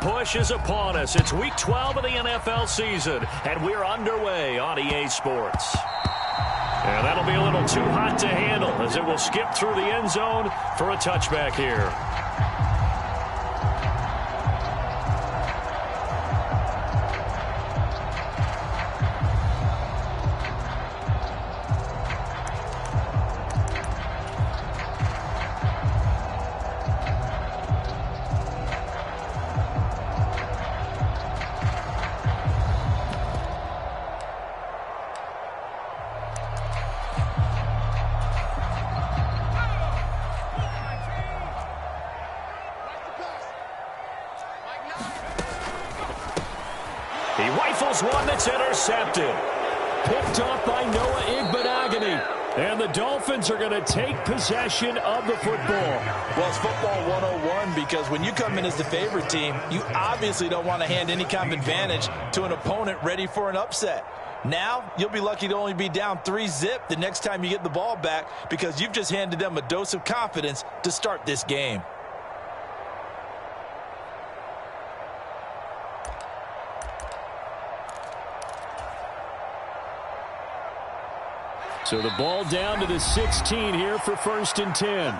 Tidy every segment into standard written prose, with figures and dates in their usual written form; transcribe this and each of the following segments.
push is upon us. It's Week 12 of the NFL season, and we're underway on EA Sports. And that'll be a little too hot to handle as it will skip through the end zone for a touchback here. He rifles one that's intercepted. Picked off by Noah Igbenogany. And the Dolphins are going to take possession of the football. Well, it's football 101 because when you come in as the favorite team, you obviously don't want to hand any kind of advantage to an opponent ready for an upset. Now, you'll be lucky to only be down 3-zip the next time you get the ball back because you've just handed them a dose of confidence to start this game. So the ball down to the 16 here for 1st and 10.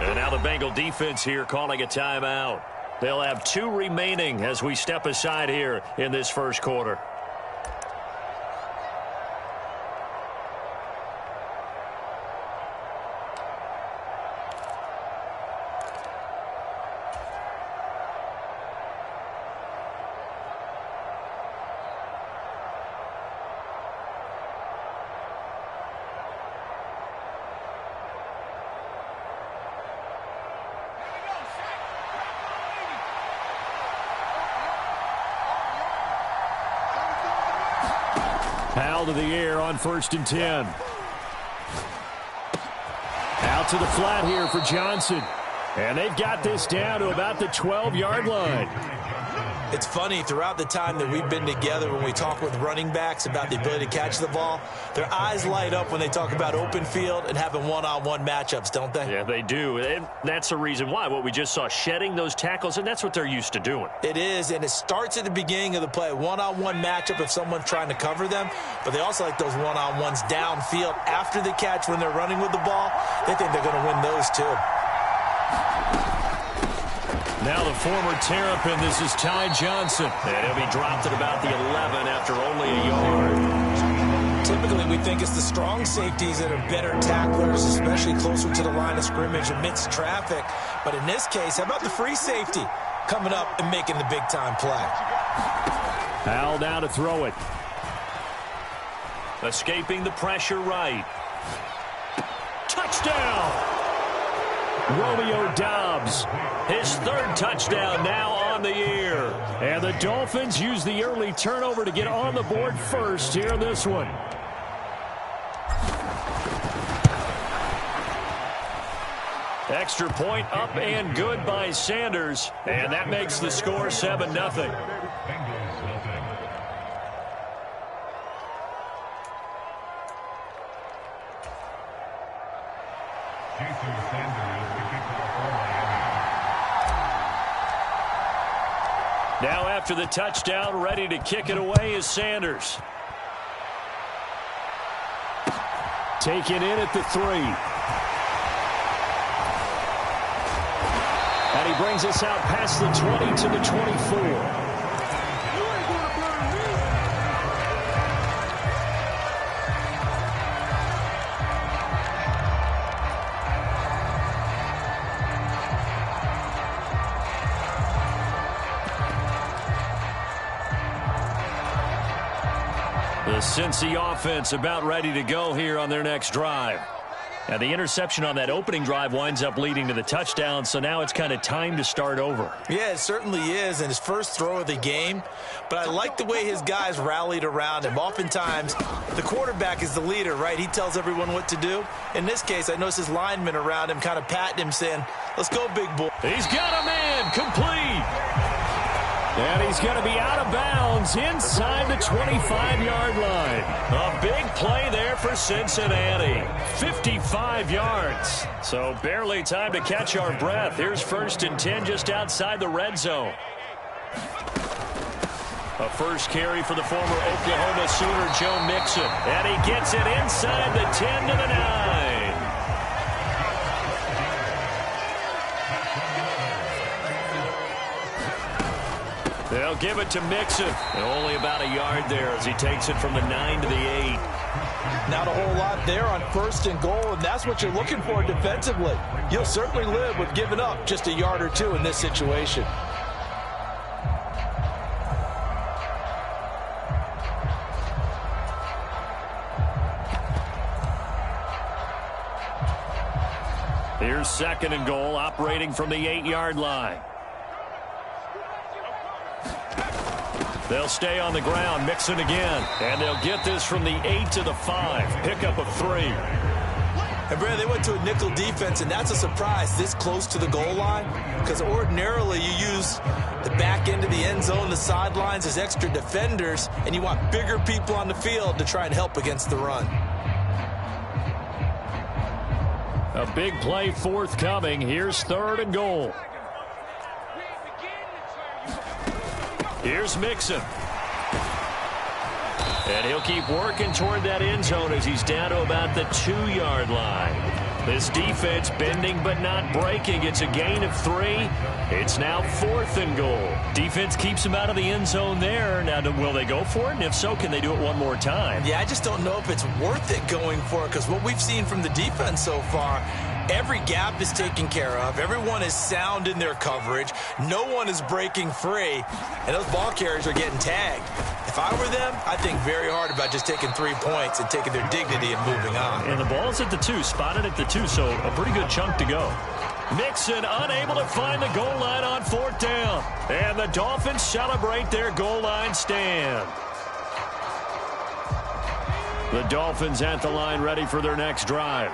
And now the Bengal defense here calling a timeout. They'll have 2 remaining as we step aside here in this first quarter. Foul to the air on 1st and 10. Out to the flat here for Johnson. And they've got this down to about the 12-yard line. It's funny, throughout the time that we've been together when we talk with running backs about the ability to catch the ball, their eyes light up when they talk about open field and having one-on-one matchups, don't they? Yeah, they do. And that's the reason why. What we just saw, shedding those tackles, and that's what they're used to doing. It is, and it starts at the beginning of the play. One-on-one matchup if someone's trying to cover them, but they also like those one-on-ones downfield after the catch when they're running with the ball. They think they're going to win those too. Now the former Terrapin, this is Ty Johnson. And he'll be dropped at about the 11 after only a yard. Typically, we think it's the strong safeties that are better tacklers, especially closer to the line of scrimmage amidst traffic. But in this case, how about the free safety coming up and making the big-time play? Hal now to throw it. Escaping the pressure right. Touchdown! Romeo Doubs, his 3rd touchdown now on the year. And the Dolphins use the early turnover to get on the board first here in this one. Extra point up and good by Sanders. And that makes the score 7-0. Now after the touchdown, ready to kick it away is Sanders. Taken in at the 3. And he brings us out past the 20 to the 24. The Cincy offense about ready to go here on their next drive. And the interception on that opening drive winds up leading to the touchdown, so now it's kind of time to start over. Yeah, it certainly is, and his first throw of the game. But I like the way his guys rallied around him. Oftentimes, the quarterback is the leader, right? He tells everyone what to do. In this case, I noticed his linemen around him kind of patting him, saying, let's go, big boy. He's got a man, complete. And he's going to be out of bounds inside the 25-yard line. A big play there for Cincinnati. 55 yards. So barely time to catch our breath. Here's 1st and 10 just outside the red zone. A first carry for the former Oklahoma Sooner, Joe Mixon. And he gets it inside the 10 to the 9. They'll give it to Mixon. And only about a yard there as he takes it from the 9 to the 8. Not a whole lot there on 1st and goal, and that's what you're looking for defensively. You'll certainly live with giving up just a yard or two in this situation. Here's 2nd and goal, operating from the 8-yard line. They'll stay on the ground, Mixon again. And they'll get this from the 8 to the 5. Pickup of 3. And, Brad, they went to a nickel defense, and that's a surprise this close to the goal line, because ordinarily you use the back end of the end zone, the sidelines as extra defenders, and you want bigger people on the field to try and help against the run. A big play forthcoming. Here's 3rd and goal. Here's Mixon. And he'll keep working toward that end zone as he's down to about the 2-yard line. This defense bending but not breaking. It's a gain of 3. It's now 4th and goal. Defense keeps him out of the end zone there. Now, will they go for it? And if so, can they do it one more time? Yeah, I just don't know if it's worth it going for it, because what we've seen from the defense so far, every gap is taken care of. Everyone is sound in their coverage. No one is breaking free. And those ball carriers are getting tagged. If I were them, I'd think very hard about just taking 3 points and taking their dignity and moving on. And the ball's at the 2, spotted at the 2, so a pretty good chunk to go. Mixon unable to find the goal line on 4th down. And the Dolphins celebrate their goal line stand. The Dolphins at the line ready for their next drive.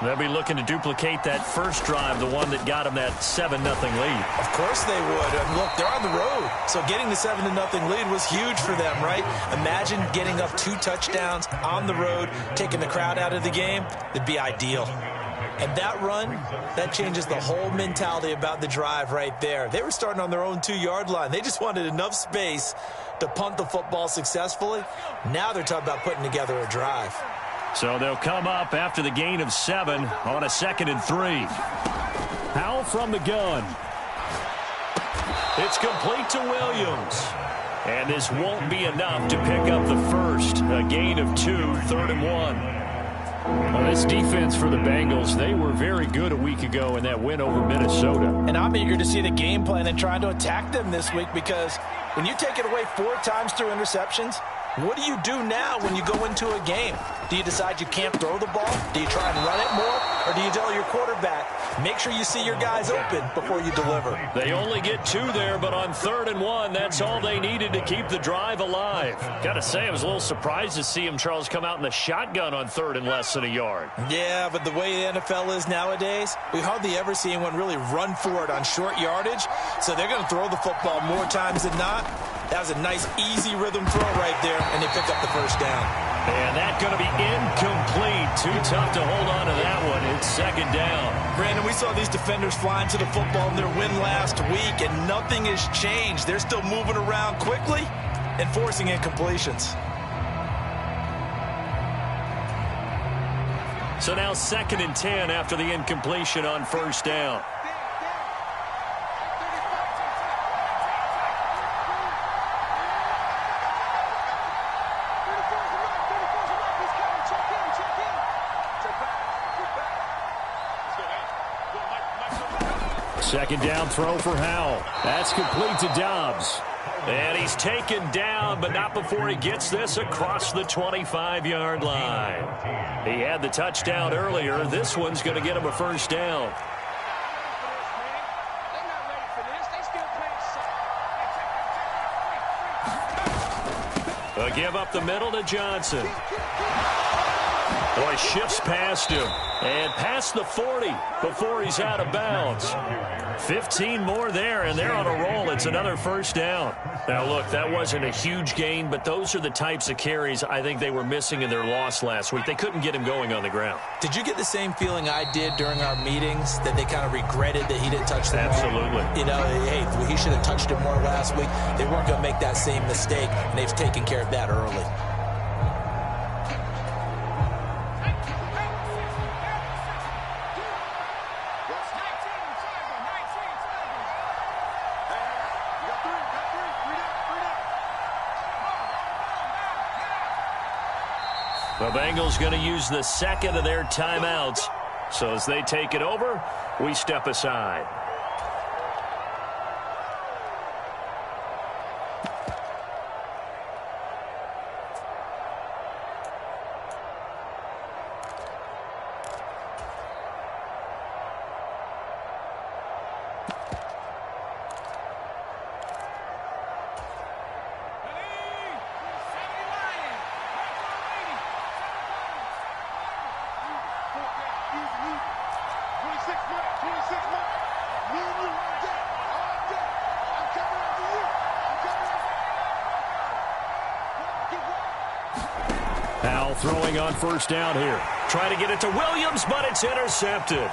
They'll be looking to duplicate that first drive, the one that got them that 7-0 lead. Of course they would. And look, they're on the road. So getting the 7-0 lead was huge for them, right? Imagine getting up 2 touchdowns on the road, taking the crowd out of the game. It'd be ideal. And that run, that changes the whole mentality about the drive right there. They were starting on their own 2-yard line. They just wanted enough space to punt the football successfully. Now they're talking about putting together a drive. So they'll come up after the gain of 7 on a 2nd and 3. Howell from the gun. It's complete to Williams. And this won't be enough to pick up the first. A gain of 2, 3rd and 1. Well, this defense for the Bengals, they were very good a week ago in that win over Minnesota. And I'm eager to see the game plan and trying to attack them this week, because when you take it away 4 times through interceptions, what do you do now when you go into a game? Do you decide you can't throw the ball? Do you try and run it more? Or do you tell your quarterback, make sure you see your guys open before you deliver? They only get 2 there, but on 3rd and 1, that's all they needed to keep the drive alive. Got to say, I was a little surprised to see him, Charles, come out in the shotgun on 3rd and less than a yard. Yeah, but the way the NFL is nowadays, we hardly ever see anyone really run for it on short yardage. So they're going to throw the football more times than not. That was a nice, easy rhythm throw right there, and they pick up the first down. And that's going to be incomplete. Too tough to hold on to that one. It's 2nd down. Brandon, we saw these defenders flying to the football in their win last week, and nothing has changed. They're still moving around quickly and forcing incompletions. So now 2nd and 10 after the incompletion on 1st down. Second down throw for Howell. That's complete to Dobbs. And he's taken down, but not before he gets this across the 25-yard line. He had the touchdown earlier. This one's going to get him a first down. A give up the middle to Johnson. Boy, shifts past him. And past the 40 before he's out of bounds. 15 more there, and they're on a roll. It's another first down. Now, look, that wasn't a huge gain, but those are the types of carries I think they were missing in their loss last week. They couldn't get him going on the ground. Did you get the same feeling I did during our meetings, that they kind of regretted that he didn't touch the ball? Absolutely. You know, hey, he should have touched it more last week. They weren't going to make that same mistake, and they've taken care of that early. The Bengals going to use the second of their timeouts. So as they take it over, we step aside. Powell throwing on first down here. Trying to get it to Williams, but it's intercepted.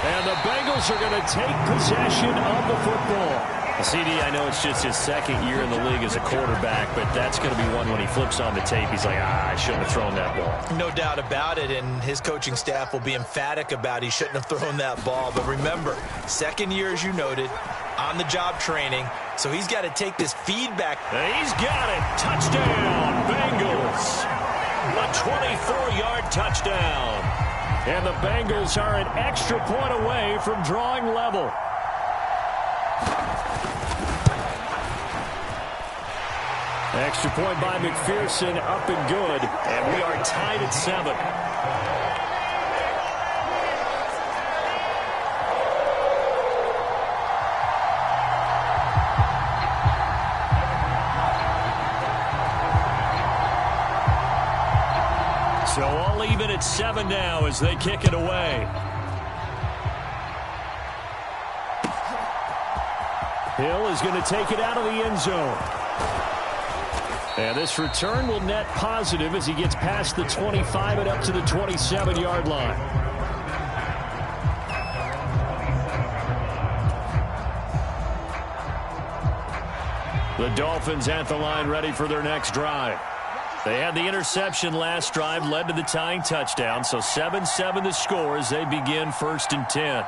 And the Bengals are going to take possession of the football. CD, I know it's just his second year in the league as a quarterback, but that's going to be one when he flips on the tape. He's like, I shouldn't have thrown that ball. No doubt about it, and his coaching staff will be emphatic about he shouldn't have thrown that ball. But remember, second year, as you noted, on-the-job training, so he's got to take this feedback. He's got it. Touchdown, Bengals. A 24-yard touchdown. And the Bengals are an extra point away from drawing level. Extra point by McPherson, up and good. And we are tied at 7. So all even at 7 now as they kick it away. Hill is going to take it out of the end zone. And this return will net positive as he gets past the 25 and up to the 27-yard line. The Dolphins at the line ready for their next drive. They had the interception last drive, led to the tying touchdown, so 7-7 the score as they begin 1st and 10.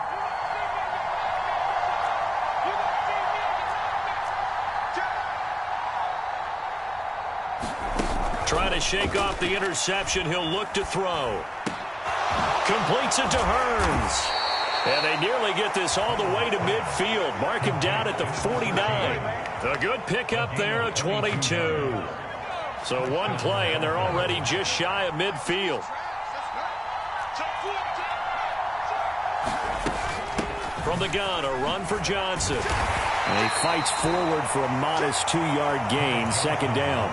Trying to shake off the interception. He'll look to throw. Completes it to Hearns. And they nearly get this all the way to midfield. Mark him down at the 49. A good pickup there at 22. So one play, and they're already just shy of midfield. From the gun, a run for Johnson. And he fights forward for a modest 2-yard gain, 2nd down.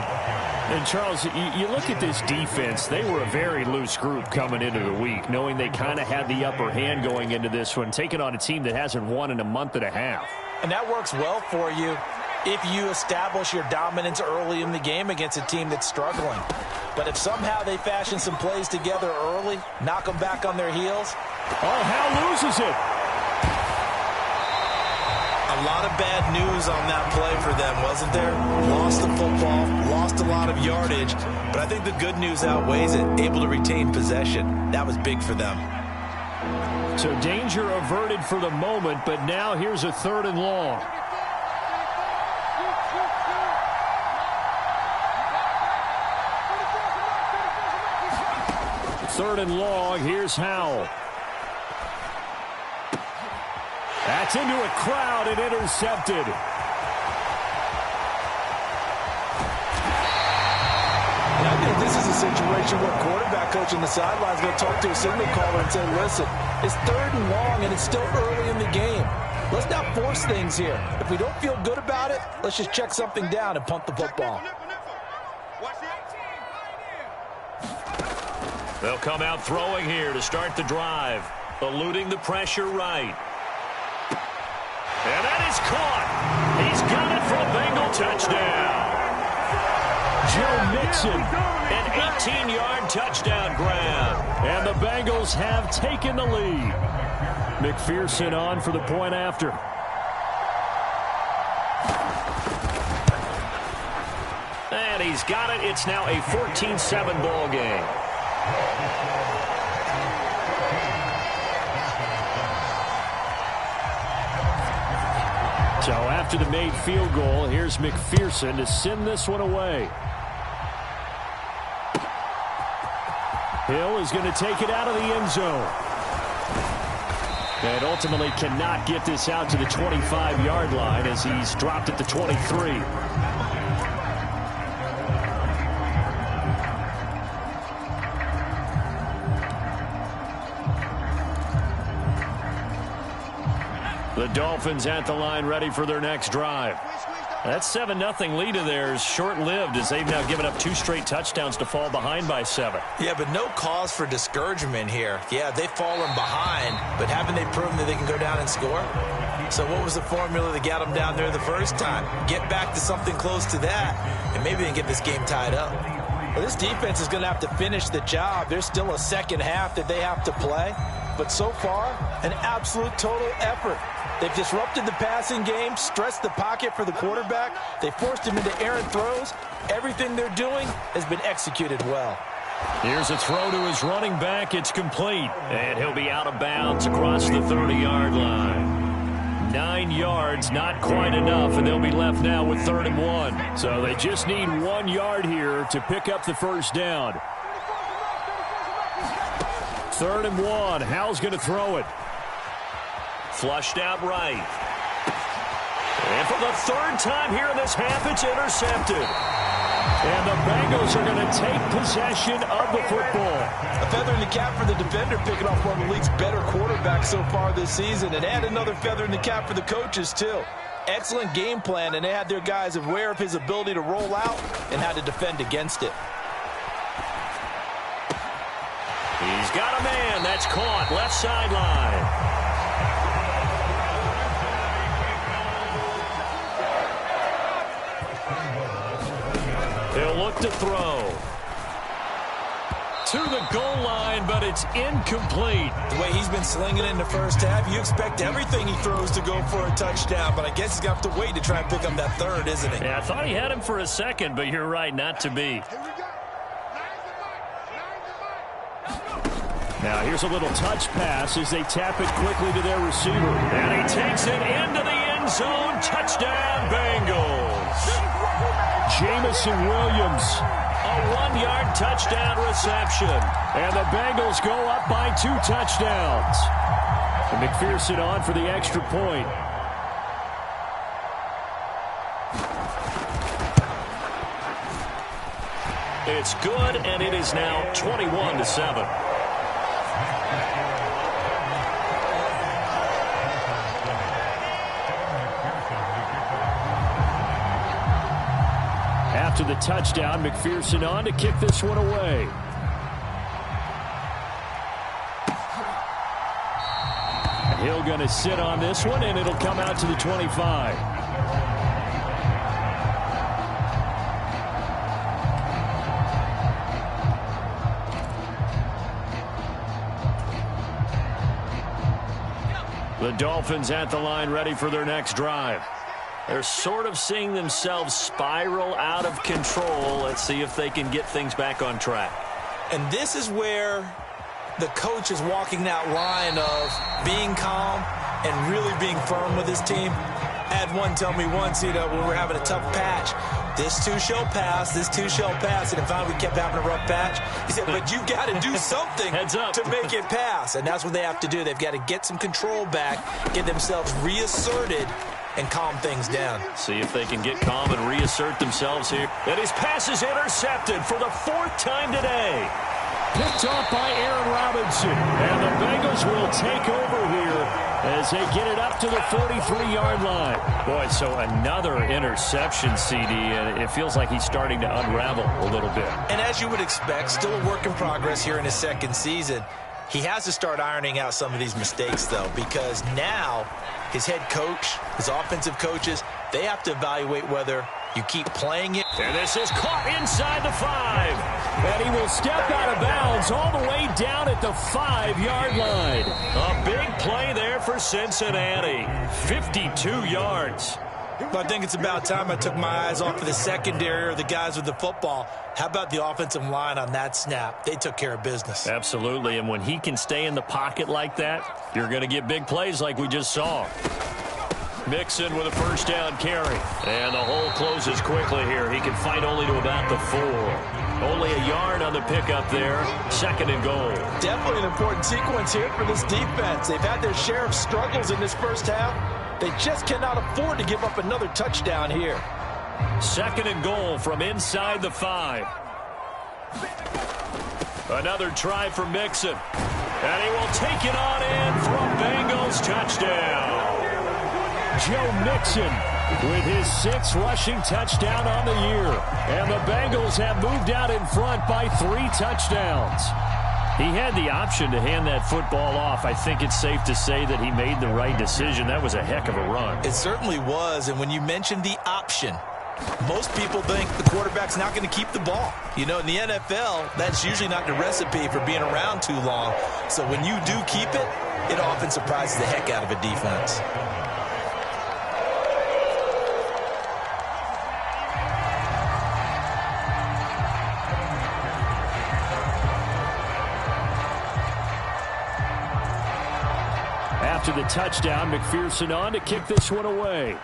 And, Charles, you look at this defense, they were a very loose group coming into the week, knowing they kind of had the upper hand going into this one, taking on a team that hasn't won in a month and a half. And that works well for you if you establish your dominance early in the game against a team that's struggling. But if somehow they fashion some plays together early, knock them back on their heels. Oh, Hal loses it. A lot of bad news on that play for them, wasn't there? Lost the football, lost a lot of yardage, but I think the good news outweighs it. Able to retain possession. That was big for them. So danger averted for the moment, but now here's a 3rd and long. Third and long, here's Howell. That's into a crowd and intercepted. And I think this is a situation where quarterback coach on the sideline is going to talk to a signal caller and say, listen, it's 3rd and long and it's still early in the game. Let's not force things here. If we don't feel good about it, let's just check something down and punt the football. They'll come out throwing here to start the drive. Eluding the pressure right. is caught. He's got it for a Bengal touchdown. Joe Mixon, an 18-yard touchdown grab. And the Bengals have taken the lead. McPherson on for the point after. And he's got it. It's now a 14-7 ball game. So after the made field goal, here's McPherson to send this one away. Hill is going to take it out of the end zone. And ultimately cannot get this out to the 25-yard line as he's dropped at the 23. The Dolphins at the line ready for their next drive. That 7-0 lead of theirs short-lived as they've now given up 2 straight touchdowns to fall behind by 7. Yeah, but no cause for discouragement here. Yeah, they've fallen behind, but haven't they proven that they can go down and score? So what was the formula that got them down there the first time? Get back to something close to that, and maybe they can get this game tied up. Well, this defense is going to have to finish the job. There's still a second half that they have to play, but so far, an absolute total effort. They've disrupted the passing game, stressed the pocket for the quarterback. They forced him into errant throws. Everything they're doing has been executed well. Here's a throw to his running back. It's complete. And he'll be out of bounds across the 30-yard line. 9 yards, not quite enough, and they'll be left now with 3rd and 1. So they just need 1 yard here to pick up the first down. 3rd and 1. Howell's going to throw it. Flushed out right. And for the 3rd time here in this half, it's intercepted. And the Bengals are going to take possession of the football. A feather in the cap for the defender, picking off one of the league's better quarterbacks so far this season. And add another feather in the cap for the coaches, too. Excellent game plan, and they had their guys aware of his ability to roll out and how to defend against it. He's got a man. That's caught. Left sideline. He'll look to throw. To the goal line, but it's incomplete. The way he's been slinging it in the first half, you expect everything he throws to go for a touchdown, but I guess he's going to have to wait to try and pick up that 3rd, isn't he? Yeah, I thought he had him for a second, but you're right, not to be. Now here's a little touch pass as they tap it quickly to their receiver. And he takes it into the end zone. Touchdown, Bengals. Jamison Williams, a 1-yard touchdown reception. And the Bengals go up by 2 touchdowns. And McPherson on for the extra point. It's good, and it is now 21-7. After the touchdown, McPherson on to kick this one away. Hill going to sit on this one, and it'll come out to the 25. The Dolphins at the line ready for their next drive. They're sort of seeing themselves spiral out of control. Let's see if they can get things back on track. And this is where the coach is walking that line of being calm and really being firm with his team. I had one tell me once, when we were having a tough patch, this too shall pass, this too shall pass, and finally we kept having a rough patch. He said, but you got to do something to make it pass, and that's what they have to do. They've got to get some control back, get themselves reasserted, and calm things down. See if they can get calm and reassert themselves here. And his pass is intercepted for the 4th time today. Picked off by Aaron Robinson. And the Bengals will take over here as they get it up to the 43-yard line. Boy, so another interception, CD, and it feels like he's starting to unravel a little bit. And as you would expect, still a work in progress here in his 2nd season. He has to start ironing out some of these mistakes, though, because now his head coach, his offensive coaches, they have to evaluate whether you keep playing it. And this is caught inside the 5. And he will step out of bounds all the way down at the 5-yard line. A big play there for Cincinnati. 52 yards. I think it's about time I took my eyes off of the secondary or the guys with the football. How about the offensive line on that snap? They took care of business. Absolutely, and when he can stay in the pocket like that, you're going to get big plays like we just saw. Mixon with a first down carry. And the hole closes quickly here. He can fight only to about the 4. Only a yard on the pickup there. 2nd and goal. Definitely an important sequence here for this defense. They've had their share of struggles in this first half. They just cannot afford to give up another touchdown here. 2nd and goal from inside the 5. Another try for Mixon. And he will take it on in for a Bengals touchdown. Joe Mixon with his 6th rushing touchdown on the year. And the Bengals have moved out in front by 3 touchdowns. He had the option to hand that football off. I think it's safe to say that he made the right decision. That was a heck of a run. It certainly was. And when you mentioned the option, most people think the quarterback's not going to keep the ball. You know, in the NFL, that's usually not the recipe for being around too long. So when you do keep it, it often surprises the heck out of a defense. After the touchdown, McPherson on to kick this one away.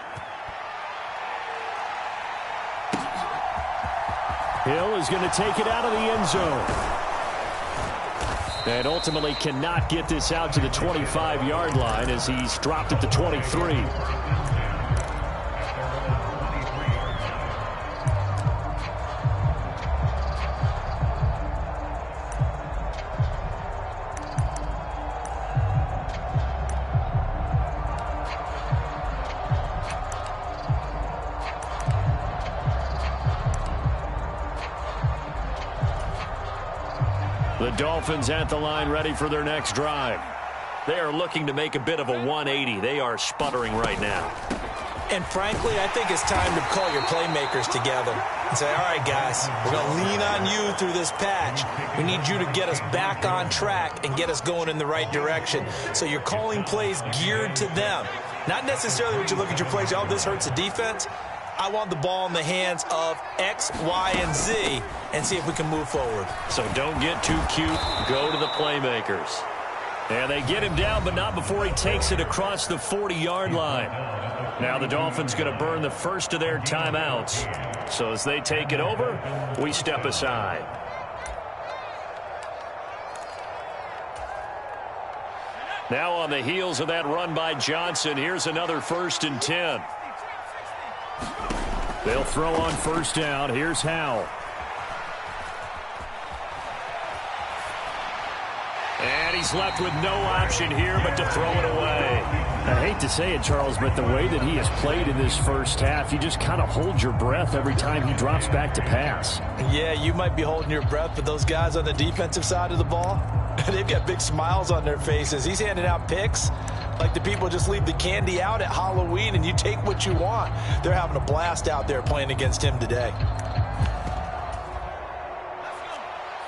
Hill is going to take it out of the end zone. And ultimately cannot get this out to the 25-yard line as he's dropped at the 23. The Dolphins at the line ready for their next drive. They are looking to make a bit of a 180. They are sputtering right now. And frankly, I think it's time to call your playmakers together and say, all right, guys, we're going to lean on you through this patch. We need you to get us back on track and get us going in the right direction. So you're calling plays geared to them. Not necessarily when you look at your plays, oh, this hurts the defense. I want the ball in the hands of X, Y, and Z and see if we can move forward. So don't get too cute. Go to the playmakers. And they get him down, but not before he takes it across the 40-yard line. Now the Dolphins going to burn the first of their timeouts. So as they take it over, we step aside. Now on the heels of that run by Johnson, here's another 1st and 10. They'll throw on first down. Here's Howell. And he's left with no option here but to throw it away. I hate to say it, Charles, but the way that he has played in this first half, you just kind of hold your breath every time he drops back to pass. Yeah, you might be holding your breath, but those guys on the defensive side of the ball, they've got big smiles on their faces. He's handing out picks like the people just leave the candy out at Halloween and you take what you want. They're having a blast out there playing against him today.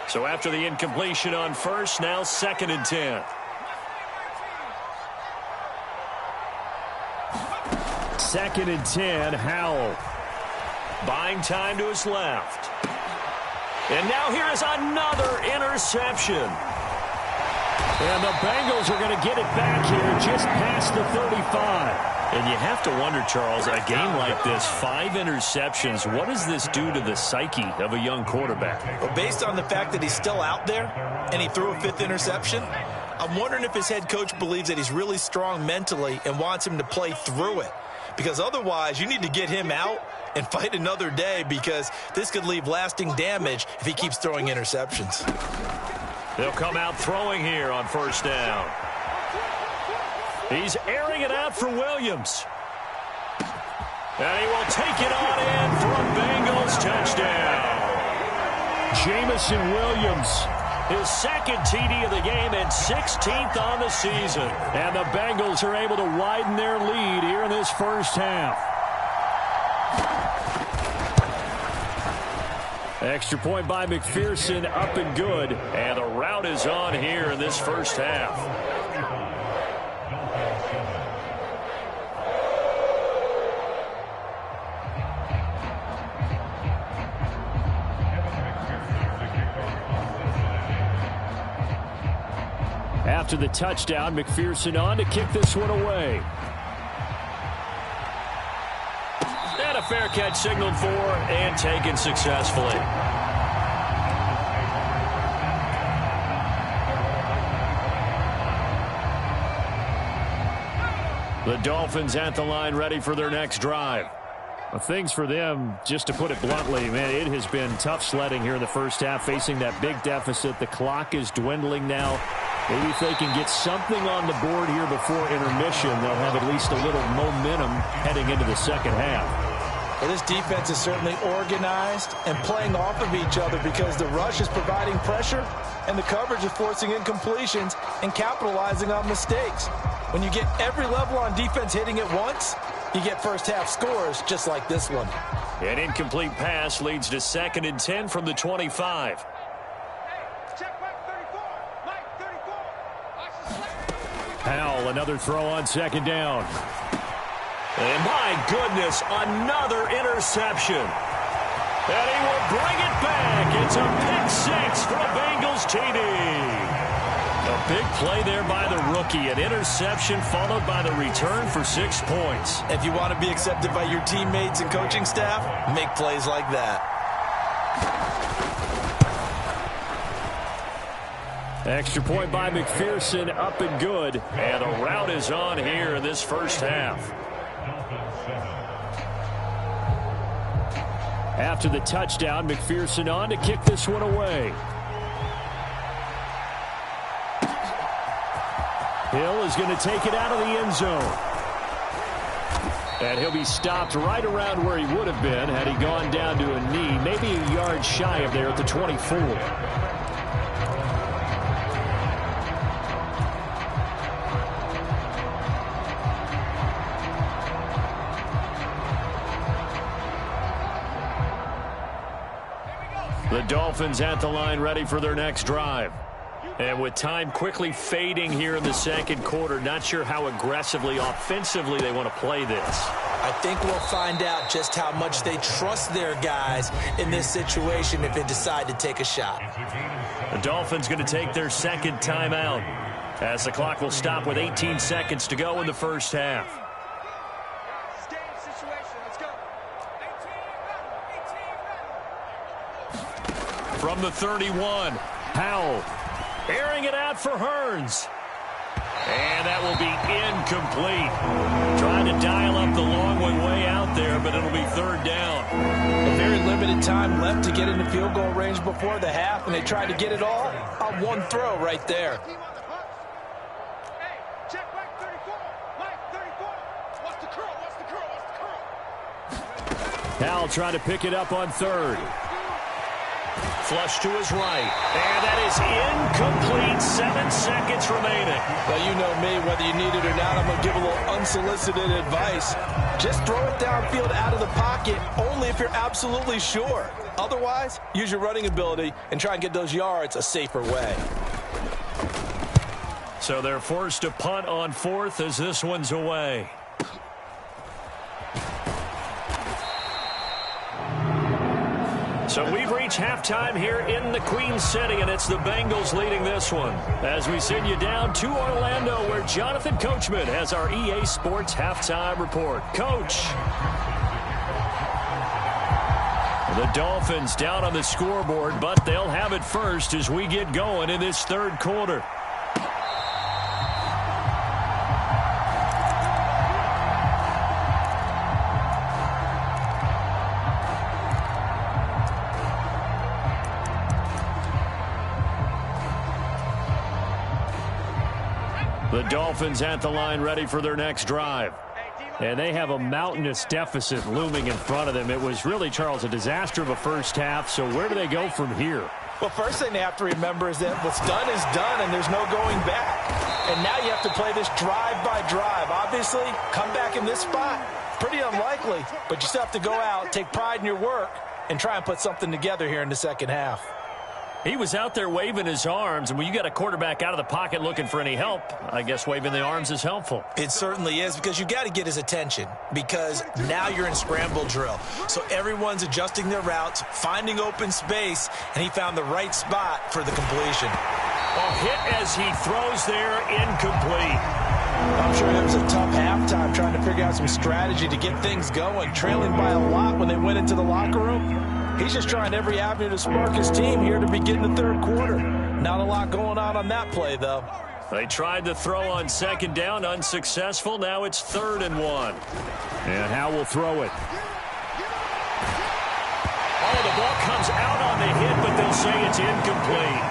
So after the incompletion on first, now 2nd and 10. 2nd and 10, Howell. Buying time to his left. And now here is another interception. And the Bengals are going to get it back here just past the 35. And you have to wonder, Charles, a game like this, 5 interceptions, what does this do to the psyche of a young quarterback? Well, based on the fact that he's still out there and he threw a 5th interception, I'm wondering if his head coach believes that he's really strong mentally and wants him to play through it. Because otherwise, you need to get him out and fight another day because this could leave lasting damage if he keeps throwing interceptions. They'll come out throwing here on first down. He's airing it out for Williams. And he will take it on in for a Bengals touchdown. Jamison Williams his second TD of the game and 16th on the season. And the Bengals are able to widen their lead here in this first half. Extra point by McPherson, up and good. And the rout is on here in this first half. After the touchdown, McPherson on to kick this one away. And a fair catch signaled for and taken successfully. The Dolphins at the line ready for their next drive. Well, things for them, just to put it bluntly, man, it has been tough sledding here in the first half, facing that big deficit. The clock is dwindling now. Maybe if they can get something on the board here before intermission, they'll have at least a little momentum heading into the second half. Well, this defense is certainly organized and playing off of each other because the rush is providing pressure and the coverage is forcing incompletions and capitalizing on mistakes. When you get every level on defense hitting at once, you get first half scores just like this one. An incomplete pass leads to 2nd and 10 from the 25. Powell, another throw on 2nd down. And my goodness, another interception. And he will bring it back. It's a pick 6 for a Bengals TD. A big play there by the rookie. An interception followed by the return for 6 points. If you want to be accepted by your teammates and coaching staff, make plays like that. Extra point by McPherson, up and good. And the rout is on here in this first half. After the touchdown, McPherson on to kick this one away. Hill is going to take it out of the end zone. And he'll be stopped right around where he would have been had he gone down to a knee, maybe a yard shy of there at the 24. The Dolphins at the line ready for their next drive. And with time quickly fading here in the second quarter, not sure how aggressively, offensively they want to play this. I think we'll find out just how much they trust their guys in this situation if they decide to take a shot. The Dolphins going to take their second timeout as the clock will stop with 18 seconds to go in the first half. From the 31, Powell airing it out for Hearns. And that will be incomplete. Trying to dial up the long way out there, but it'll be 3rd down. A very limited time left to get into field goal range before the half, and they tried to get it all on one throw right there. Powell trying to pick it up on 3rd. Flush to his right. And that is incomplete. 7 seconds remaining. Well, you know me, whether you need it or not, I'm going to give a little unsolicited advice. Just throw it downfield out of the pocket only if you're absolutely sure. Otherwise, use your running ability and try and get those yards a safer way. So they're forced to punt on 4th as this one's away. So we've reached halftime here in the Queen City, and it's the Bengals leading this one. As we send you down to Orlando, where Jonathan Coachman has our EA Sports halftime report. Coach. The Dolphins down on the scoreboard, but they'll have it first as we get going in this 3rd quarter. The Dolphins at the line ready for their next drive. And they have a mountainous deficit looming in front of them. It was really, Charles, a disaster of a first half. So where do they go from here? Well, first thing they have to remember is that what's done is done, and there's no going back. And now you have to play this drive by drive. Obviously, come back in this spot, pretty unlikely, but you still have to go out, take pride in your work, and try and put something together here in the second half. He was out there waving his arms, and when you got a quarterback out of the pocket looking for any help, I guess waving the arms is helpful. It certainly is, because you got to get his attention, because now you're in scramble drill. So everyone's adjusting their routes, finding open space, and he found the right spot for the completion. A hit as he throws there, incomplete. I'm sure it was a tough halftime trying to figure out some strategy to get things going, trailing by a lot when they went into the locker room. He's just trying every avenue to spark his team here to begin the third quarter. Not a lot going on that play, though. They tried to throw on second down, unsuccessful. Now it's 3rd and 1. And Howe will throw it. Oh, the ball comes out on the hit, but they'll say it's incomplete.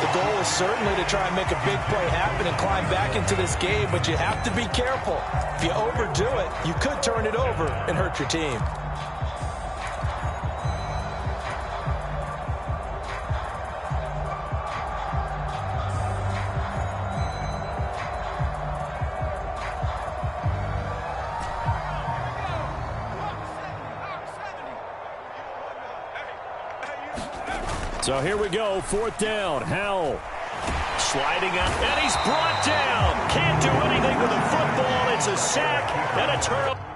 The goal is certainly to try and make a big play happen and climb back into this game, but you have to be careful. If you overdo it, you could turn it over and hurt your team. So here we go, 4th down. Howell sliding up, and he's brought down. Can't do anything with the football. It's a sack and a turnover.